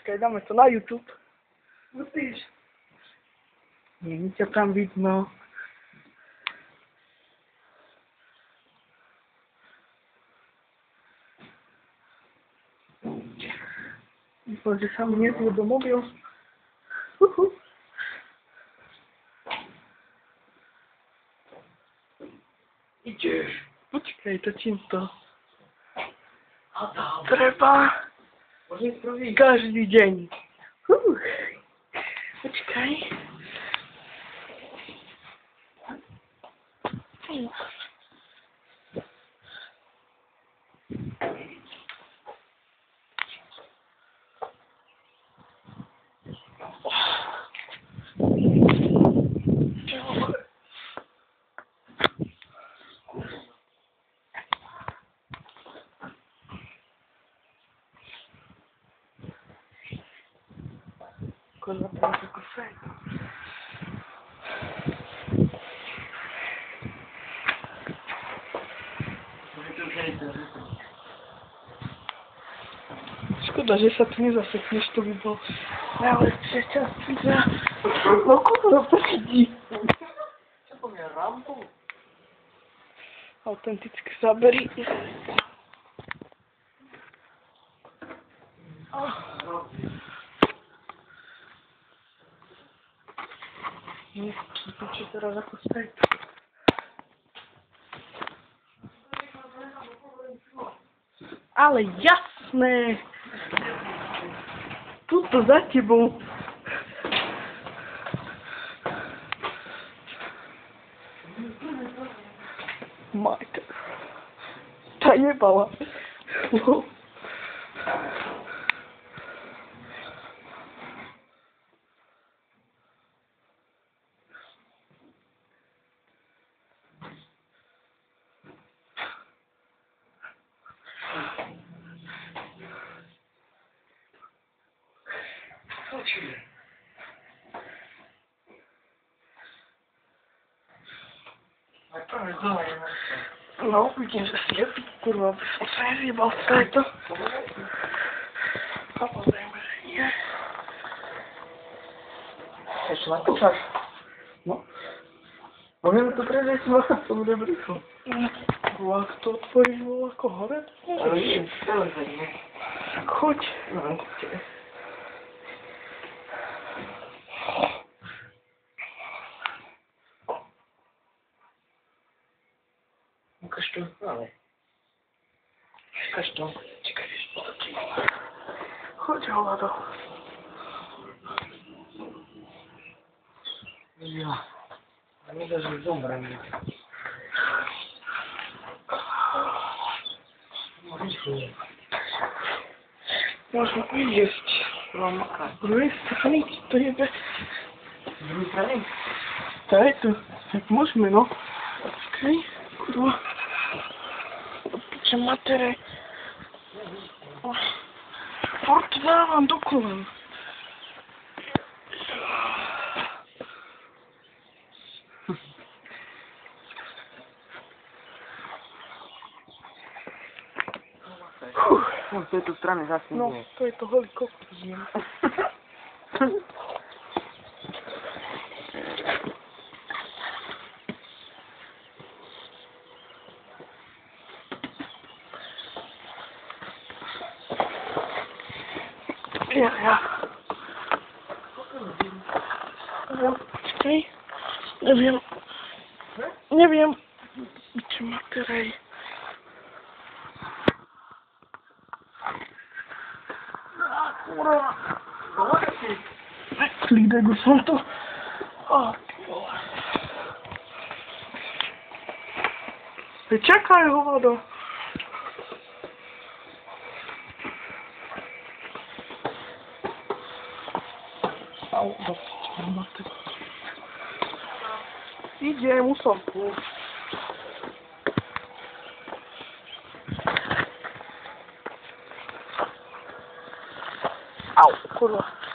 Počkaj, dáme to na YouTube. Musíš. Nie ťa tam vidno. Dúfam, že sa mi nezbude mobil. Ideš. Počkaj, točím to. A tam. Treba Môžem spraviť. každý deň. Počkaj. Kurwa, to jest tylko fajne. Szkoda, że się tu nie zasypniesz, to by było małe trzecia chwila. No kurwa, chodzi. Co mnie rampą? Autentyczny zaberi. Nie, to się teraz jakoś tak. Ale jasne! Tu to za tebou. Majka. Ta jebała. No, widzisz, że lepiej, kurwa, frajer jebał to. A potem, nie. Jeszcze na to czas. No. Możemy to prędzej z tą rybryką. Kurwa, kto otworzył alkohol? Ale nie, teraz nie. Chodź. No, gdzie? Kasztu, ale. Kasztu. Ciekawie, co to ci. Chodź, Olado. Ja. A nie da, że ząbra mnie. Można wyjeść. Roma. Z drugiej strony to nie be... Z drugiej strony? Tak, to jak możemy, no. Okej, kurwa. Picie matery. Fort dałam do kolan. No, z tej strony zasnę. No, to jest to helikopter zjem. Ja. Czekaj. Nie wiem. Czy materej. Lider go są to. O, czekaj, wodo. Au, dosyć. Idzie mu soku. Au, kurwa.